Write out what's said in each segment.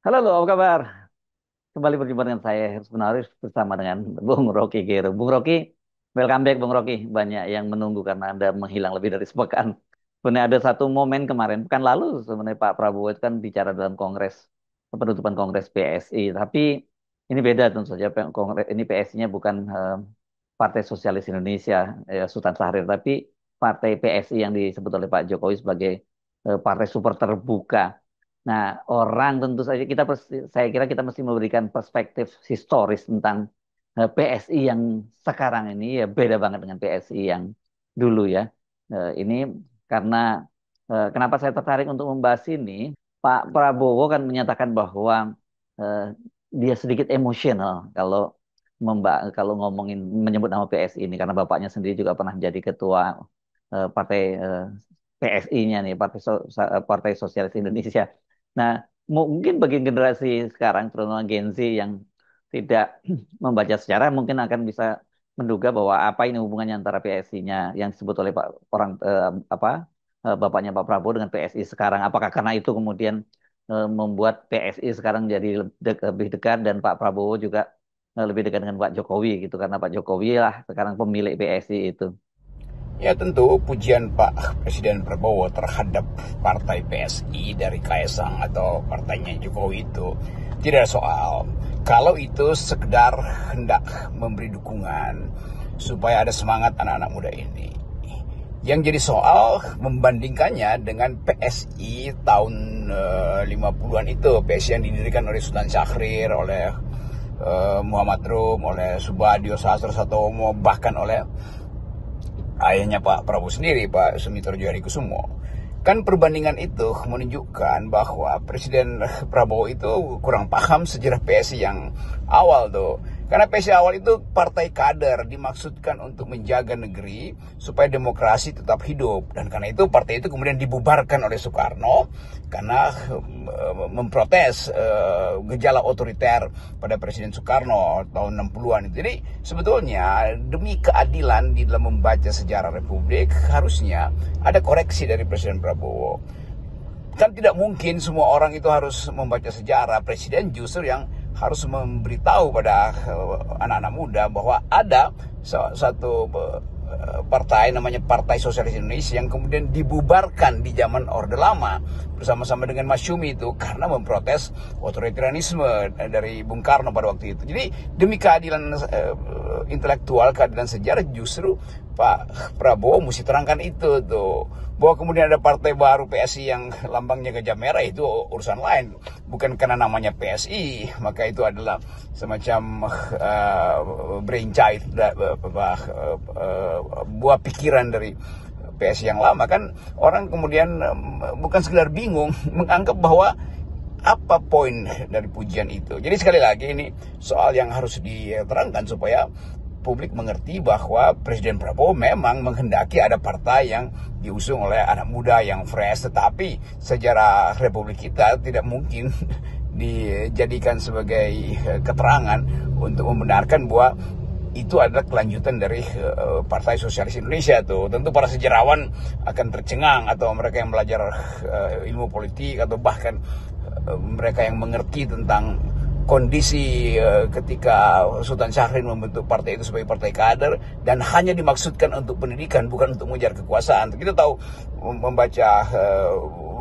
Halo, lo, apa kabar? Kembali berjumpa dengan saya, Hersman Haris, bersama dengan Bung Rocky Gero. Bung Rocky, welcome back, Bung Rocky. Banyak yang menunggu karena Anda menghilang lebih dari sepekan. Sebenarnya ada satu momen kemarin, pekan lalu sebenarnya Pak Prabowo itu kan bicara dalam Kongres, penutupan Kongres PSI. Tapi ini beda tentu saja, Kongres, ini PSI-nya bukan Partai Sosialis Indonesia, Sultan Syahrir, tapi Partai PSI yang disebut oleh Pak Jokowi sebagai partai super terbuka. Nah, orang tentu saja saya kira kita mesti memberikan perspektif historis tentang PSI yang sekarang ini ya beda banget dengan PSI yang dulu ya. Ini karena kenapa saya tertarik untuk membahas ini, Pak Prabowo kan menyatakan bahwa eh, dia sedikit emosional kalau ngomongin menyebut nama PSI ini karena bapaknya sendiri juga pernah jadi ketua partai PSI-nya nih, Partai Sosialis Indonesia. Nah, mungkin bagi generasi sekarang, terutama Gen Z yang tidak membaca sejarah, mungkin akan bisa menduga bahwa apa ini hubungannya antara PSI-nya yang disebut oleh Pak orang apa bapaknya Pak Prabowo dengan PSI sekarang. Apakah karena itu kemudian membuat PSI sekarang jadi lebih dekat dan Pak Prabowo juga lebih dekat dengan Pak Jokowi gitu karena Pak Jokowi lah sekarang pemilik PSI itu. Ya tentu pujian Pak Presiden Prabowo terhadap partai PSI dari Kaisang atau partainya Jokowi itu tidak ada soal. Kalau itu sekedar hendak memberi dukungan supaya ada semangat anak-anak muda ini. Yang jadi soal membandingkannya dengan PSI tahun 50-an itu, PSI yang didirikan oleh Sultan Syahrir, oleh Muhammad Rum, oleh Subadio Sastrosoetomo, bahkan oleh ayahnya Pak Prabowo sendiri, Pak Sumitro Djadikusumo. Kan perbandingan itu menunjukkan bahwa Presiden Prabowo itu kurang paham sejarah PSI yang awal tuh. Karena PSI awal itu partai kader dimaksudkan untuk menjaga negeri supaya demokrasi tetap hidup. Dan karena itu partai itu kemudian dibubarkan oleh Soekarno karena memprotes gejala otoriter pada Presiden Soekarno tahun 60-an itu. Jadi sebetulnya demi keadilan di dalam membaca sejarah Republik harusnya ada koreksi dari Presiden Prabowo. Kan tidak mungkin semua orang itu harus membaca sejarah. Presiden justru yang harus memberitahu pada anak-anak muda bahwa ada satu partai namanya Partai Sosialis Indonesia yang kemudian dibubarkan di zaman Orde Lama bersama-sama dengan Masyumi itu karena memprotes otoritarianisme dari Bung Karno pada waktu itu. Jadi demi keadilan intelektual, keadilan sejarah justru Pak Prabowo mesti terangkan itu tuh. Bahwa kemudian ada partai baru PSI yang lambangnya gajah merah itu urusan lain. Bukan karena namanya PSI, maka itu adalah semacam brainchild, buah pikiran dari PSI yang lama. Kan orang kemudian bukan sekedar bingung, menganggap bahwa apa poin dari pujian itu. Jadi sekali lagi ini soal yang harus diterangkan supaya publik mengerti bahwa Presiden Prabowo memang menghendaki ada partai yang diusung oleh anak muda yang fresh, tetapi sejarah Republik kita tidak mungkin dijadikan sebagai keterangan untuk membenarkan bahwa itu adalah kelanjutan dari Partai Sosialis Indonesia tuh. Tentu para sejarawan akan tercengang, atau mereka yang belajar ilmu politik, atau bahkan mereka yang mengerti tentang kondisi ketika Sultan Syahrir membentuk partai itu sebagai partai kader dan hanya dimaksudkan untuk pendidikan, bukan untuk mengejar kekuasaan. Kita tahu membaca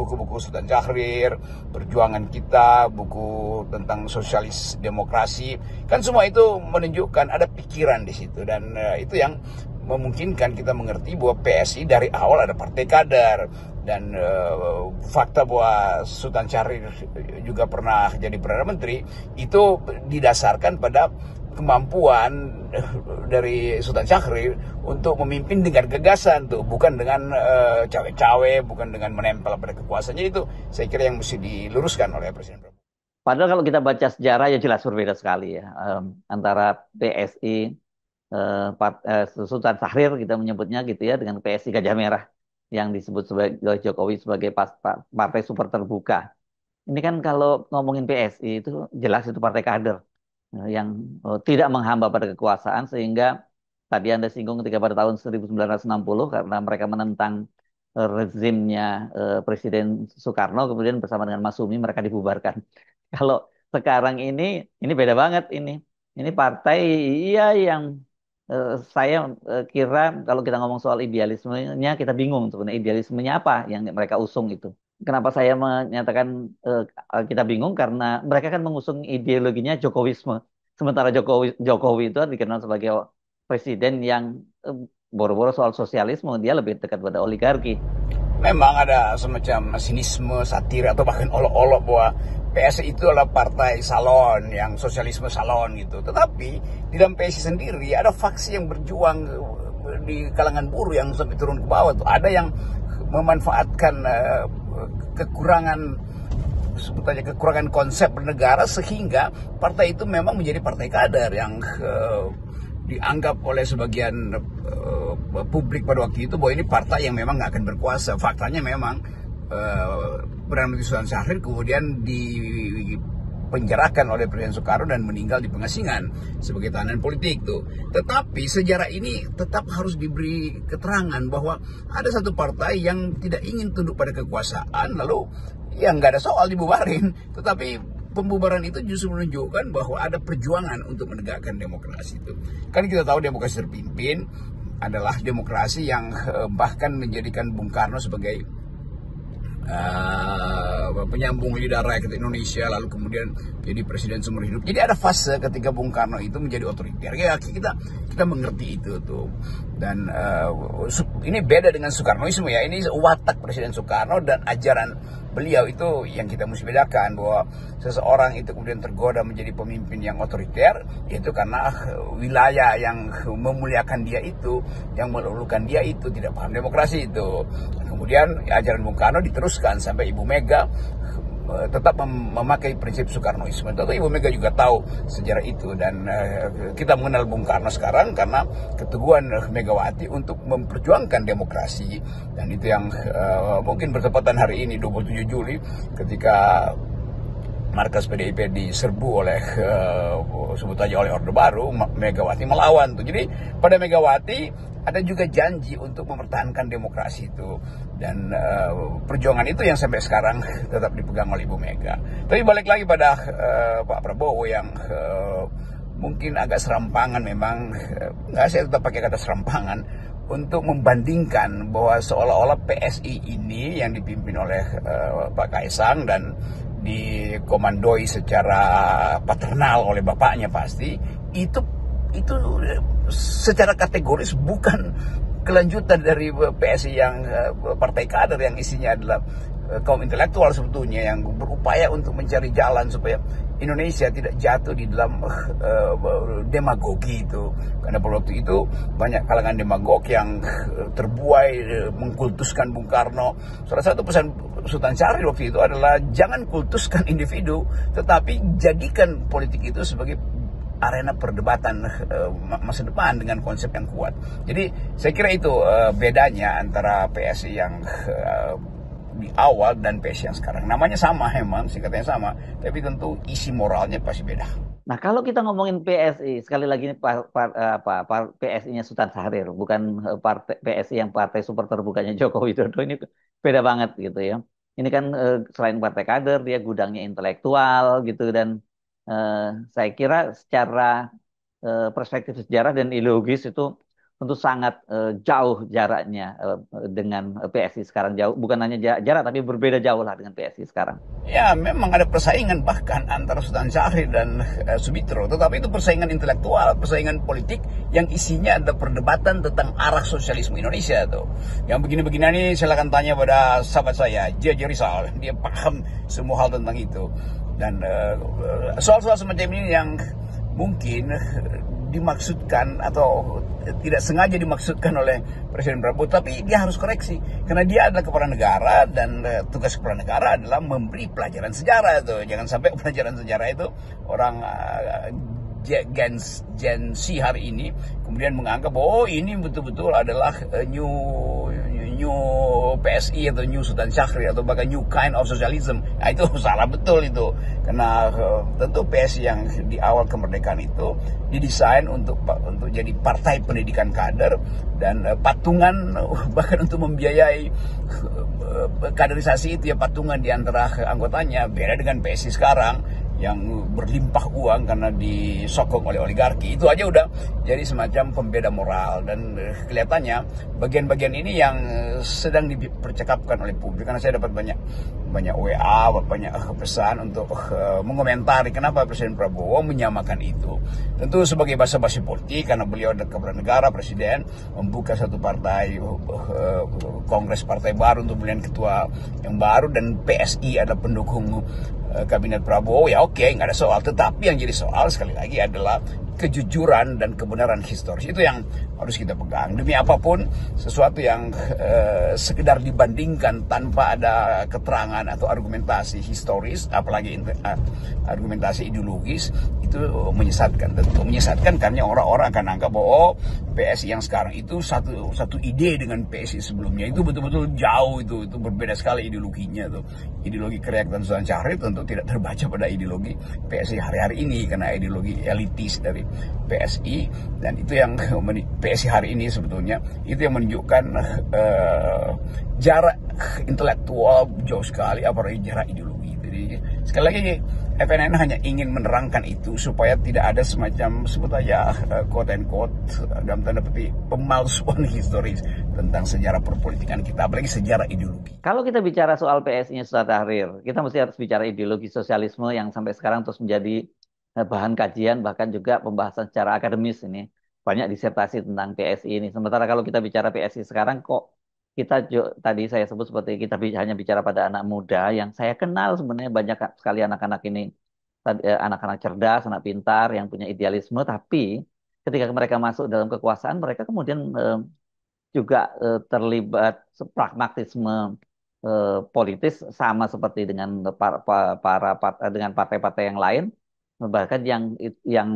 buku-buku Sultan Syahrir, perjuangan kita, buku tentang sosialis demokrasi, kan semua itu menunjukkan ada pikiran di situ. Dan itu yang memungkinkan kita mengerti bahwa PSI dari awal ada partai kader. Dan fakta bahwa Sultan Syahrir juga pernah jadi Perdana Menteri itu didasarkan pada kemampuan dari Sultan Syahrir untuk memimpin dengan gagasan tuh, bukan dengan cawe-cawe, bukan dengan menempel pada kekuasaannya. Itu saya kira yang mesti diluruskan oleh Presiden Prabowo. Padahal kalau kita baca sejarah ya jelas berbeda sekali ya antara PSI Sultan Syahrir kita menyebutnya gitu ya dengan PSI Gajah Merah yang disebut sebagai Jokowi sebagai partai super terbuka. Ini kan kalau ngomongin PSI itu jelas itu partai kader yang tidak menghamba pada kekuasaan sehingga tadi Anda singgung ketika pada tahun 1960 karena mereka menentang rezimnya Presiden Soekarno kemudian bersama dengan Masumi mereka dibubarkan. Kalau sekarang ini beda banget ini. Ini partai iya yang saya kira kalau kita ngomong soal idealismenya kita bingung sebenarnya idealismenya apa yang mereka usung itu. Kenapa saya menyatakan kita bingung karena mereka kan mengusung ideologinya Jokowisme. Sementara Jokowi itu dikenal sebagai presiden yang eh, boro-boro soal sosialisme, dia lebih dekat pada oligarki. Memang ada semacam sinisme, satir atau bahkan olok-olok bahwa PSI itu adalah partai salon, yang sosialisme salon gitu. Tetapi di dalam PSI sendiri ada faksi yang berjuang di kalangan buruh yang sampai turun ke bawah tuh. Ada yang memanfaatkan kekurangan sebut aja kekurangan konsep bernegara sehingga partai itu memang menjadi partai kader yang dianggap oleh sebagian publik pada waktu itu bahwa ini partai yang memang nggak akan berkuasa. Faktanya memang Perdana Menteri Sultan Syahrir kemudian dipenjarakan oleh Presiden Soekarno dan meninggal di pengasingan sebagai tahanan politik tuh. Tetapi sejarah ini tetap harus diberi keterangan bahwa ada satu partai yang tidak ingin tunduk pada kekuasaan lalu ya nggak ada soal dibubarin. Tetapi pembubaran itu justru menunjukkan bahwa ada perjuangan untuk menegakkan demokrasi itu. Kan kita tahu demokrasi terpimpin adalah demokrasi yang bahkan menjadikan Bung Karno sebagai penyambung lidah rakyat Indonesia, lalu kemudian jadi presiden seumur hidup. Jadi ada fase ketika Bung Karno itu menjadi otoriter. Ya, kita mengerti itu tuh. Dan ini beda dengan Soekarnoisme ya. Ini watak Presiden Soekarno dan ajaran beliau itu yang kita mesti bedakan, bahwa seseorang itu kemudian tergoda menjadi pemimpin yang otoriter itu karena wilayah yang memuliakan dia itu, yang melulukan dia itu tidak paham demokrasi itu. Kemudian ajaran Bung Karno diteruskan sampai Ibu Mega tetap memakai prinsip Soekarnoisme. Tentu Ibu Mega juga tahu sejarah itu dan kita mengenal Bung Karno sekarang karena keteguhan Megawati untuk memperjuangkan demokrasi, dan itu yang mungkin bertepatan hari ini 27 Juli ketika markas PDIP diserbu oleh sebut aja oleh Orde Baru, Megawati melawan tuh. Jadi pada Megawati ada juga janji untuk mempertahankan demokrasi itu, dan perjuangan itu yang sampai sekarang tetap dipegang oleh Ibu Mega. Tapi balik lagi pada Pak Prabowo yang mungkin agak serampangan memang, saya tetap pakai kata serampangan untuk membandingkan bahwa seolah-olah PSI ini yang dipimpin oleh Pak Kaisang dan dikomandoi secara paternal oleh bapaknya pasti itu secara kategoris bukan kelanjutan dari PSI yang partai kader yang isinya adalah kaum intelektual sebetulnya yang berupaya untuk mencari jalan supaya Indonesia tidak jatuh di dalam demagogi itu. Karena pada waktu itu banyak kalangan demagog yang terbuai mengkultuskan Bung Karno. Salah satu pesan Sultan Syahrir waktu itu adalah jangan kultuskan individu, tetapi jadikan politik itu sebagai arena perdebatan masa depan dengan konsep yang kuat. Jadi saya kira itu bedanya antara PSI yang di awal dan PSI yang sekarang. Namanya sama memang, singkatnya sama, tapi tentu isi moralnya pasti beda. Nah, kalau kita ngomongin PSI, sekali lagi ini PSI-nya Sultan Syahrir, bukan partai PSI yang partai super terbukanya Joko Widodo, ini beda banget gitu ya. Ini kan selain partai kader, dia gudangnya intelektual gitu, dan saya kira secara perspektif sejarah dan ideologis itu tentu sangat jauh jaraknya dengan PSI sekarang, jauh, bukan hanya jarak tapi berbeda jauh lah dengan PSI sekarang. Ya, memang ada persaingan bahkan antara Sultan Syahrir dan Suditro, tetapi itu persaingan intelektual, persaingan politik yang isinya ada perdebatan tentang arah sosialisme Indonesia tuh. Yang begini-begini ini silakan tanya pada sahabat saya, J.J. Rizal, dia paham semua hal tentang itu. Dan soal-soal semacam ini yang mungkin dimaksudkan atau tidak sengaja dimaksudkan oleh Presiden Prabowo, tapi dia harus koreksi karena dia adalah kepala negara dan tugas kepala negara adalah memberi pelajaran sejarah itu. Jangan sampai pelajaran sejarah itu orang Gen Z hari ini kemudian menganggap oh ini betul-betul adalah new new PSI atau new Sultan Syahrir atau bahkan new kind of socialism. Nah, itu salah betul itu. Karena tentu PSI yang di awal kemerdekaan itu didesain untuk jadi partai pendidikan kader dan patungan, bahkan untuk membiayai kaderisasi itu ya, patungan di antara anggotanya. Beda dengan PSI sekarang yang berlimpah uang karena disokong oleh oligarki. Itu aja udah jadi semacam pembeda moral, dan kelihatannya bagian-bagian ini yang sedang dipercakapkan oleh publik, karena saya dapat banyak WA, banyak pesan untuk mengomentari kenapa Presiden Prabowo menyamakan itu. Tentu sebagai basa-basi politik, karena beliau adalah kepala negara, presiden membuka satu partai, kongres partai baru untuk pemilihan ketua yang baru, dan PSI ada pendukung kabinet Prabowo, ya oke, nggak ada soal. Tetapi yang jadi soal sekali lagi adalah kejujuran dan kebenaran historis. Itu yang harus kita pegang. Demi apapun, sesuatu yang sekedar dibandingkan tanpa ada keterangan atau argumentasi historis, apalagi argumentasi ideologis, itu menyesatkan. Tentu menyesatkan karena orang-orang akan anggap bahwa PSI yang sekarang itu satu ide dengan PSI sebelumnya. Itu betul-betul jauh, itu berbeda sekali ideologinya tuh. Ideologi Kreatif dan Sultan Syahrir tentu tidak terbaca pada ideologi PSI hari-hari ini, karena ideologi elitis dari PSI, dan itu yang PSI hari ini sebetulnya itu yang menunjukkan jarak intelektual jauh sekali, apalagi jarak ideologi. Jadi sekali lagi FNN hanya ingin menerangkan itu supaya tidak ada semacam sebut aja quote and quote dalam tanda petik pemalsuan historis tentang sejarah perpolitikan kita, apalagi sejarah ideologi. Kalau kita bicara soal PSI-nya Sultan Syahrir, kita mesti harus bicara ideologi sosialisme yang sampai sekarang terus menjadi bahan kajian, bahkan juga pembahasan secara akademis ini. Banyak disertasi tentang PSI ini. Sementara kalau kita bicara PSI sekarang, kok kita tadi saya sebut seperti kita hanya bicara pada anak muda yang saya kenal. Sebenarnya banyak sekali anak-anak ini, anak-anak cerdas, anak pintar yang punya idealisme, tapi ketika mereka masuk dalam kekuasaan, mereka kemudian juga terlibat pragmatisme politis sama seperti dengan dengan partai-partai yang lain. Bahkan yang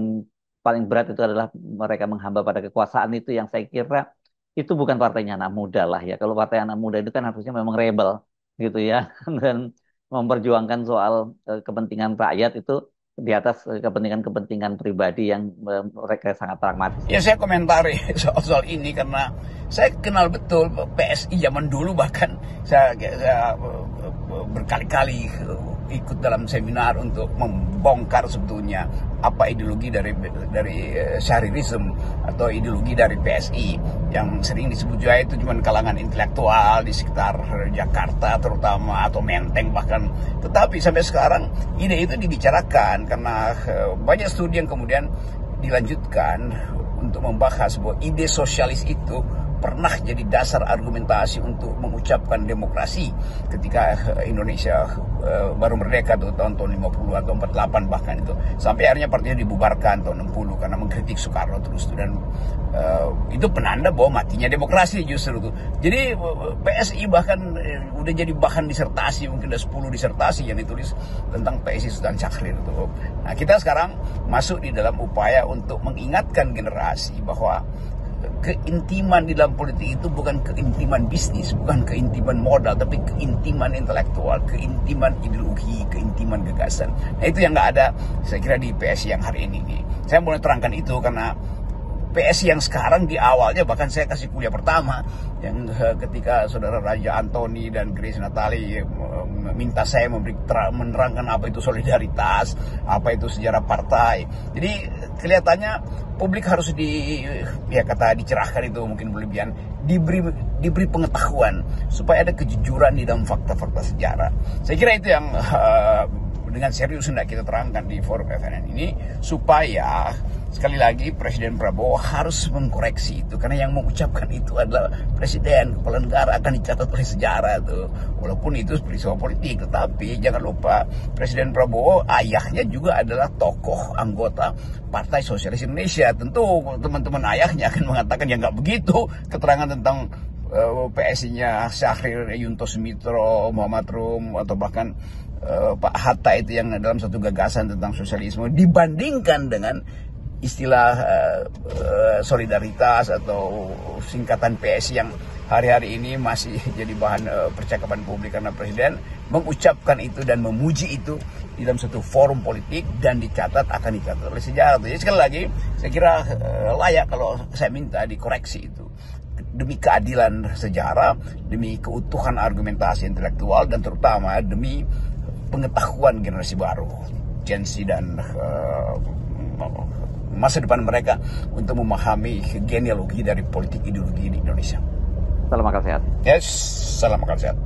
paling berat itu adalah mereka menghamba pada kekuasaan, itu yang saya kira itu bukan partainya anak muda lah ya. Kalau partai anak muda itu kan harusnya memang rebel gitu ya, dan memperjuangkan soal kepentingan rakyat itu di atas kepentingan pribadi yang mereka sangat pragmatis. Ya, saya komentari soal ini karena saya kenal betul PSI zaman dulu, bahkan saya berkali-kali ikut dalam seminar untuk membongkar sebetulnya apa ideologi dari Syahrirism atau ideologi dari PSI yang sering disebut juga itu cuma kalangan intelektual di sekitar Jakarta terutama, atau Menteng bahkan. Tetapi sampai sekarang ide itu dibicarakan karena banyak studi yang kemudian dilanjutkan untuk membahas bahwa ide sosialis itu pernah jadi dasar argumentasi untuk mengucapkan demokrasi ketika Indonesia baru merdeka tuh tahun 50 atau 48 bahkan itu, sampai akhirnya partainya dibubarkan tahun 60 karena mengkritik Soekarno terus, dan itu penanda bahwa matinya demokrasi justru tuh. Jadi PSI bahkan udah jadi bahan disertasi, mungkin ada 10 disertasi yang ditulis tentang PSI Sultan Syahrir itu. Nah, kita sekarang masuk di dalam upaya untuk mengingatkan generasi bahwa keintiman di dalam politik itu bukan keintiman bisnis, bukan keintiman modal, tapi keintiman intelektual, keintiman ideologi, keintiman gagasan. Nah, itu yang nggak ada saya kira di PSI yang hari ini nih. Saya mau terangkan itu karena PSI yang sekarang di awalnya, bahkan saya kasih kuliah pertama yang ketika saudara Raja Anthony dan Grace Natali minta saya menerangkan apa itu solidaritas, apa itu sejarah partai. Jadi kelihatannya publik harus dicerahkan, itu mungkin berlebihan, diberi pengetahuan supaya ada kejujuran di dalam fakta-fakta sejarah. Saya kira itu yang dengan serius hendak kita terangkan di forum FNN ini, supaya sekali lagi Presiden Prabowo harus mengkoreksi itu, karena yang mengucapkan itu adalah Presiden, kepala negara, akan dicatat oleh sejarah tuh. Walaupun itu peristiwa politik, tetapi jangan lupa Presiden Prabowo ayahnya juga adalah tokoh anggota Partai Sosialis Indonesia. Tentu teman-teman ayahnya akan mengatakan ya nggak begitu, keterangan tentang PSI-nya Syahrir, Yunto Sumitro, Muhammad Rum, atau bahkan Pak Hatta itu yang dalam satu gagasan tentang sosialisme dibandingkan dengan istilah solidaritas atau singkatan PSI yang hari-hari ini masih jadi bahan percakapan publik karena Presiden mengucapkan itu dan memuji itu di dalam satu forum politik dan akan dicatat oleh sejarah. Jadi sekali lagi saya kira layak kalau saya minta dikoreksi itu demi keadilan sejarah, demi keutuhan argumentasi intelektual, dan terutama demi pengetahuan generasi baru, Gen Z dan masa depan mereka untuk memahami genealogi dari politik ideologi di Indonesia. Salam akal sehat. Yes, salam akal sehat.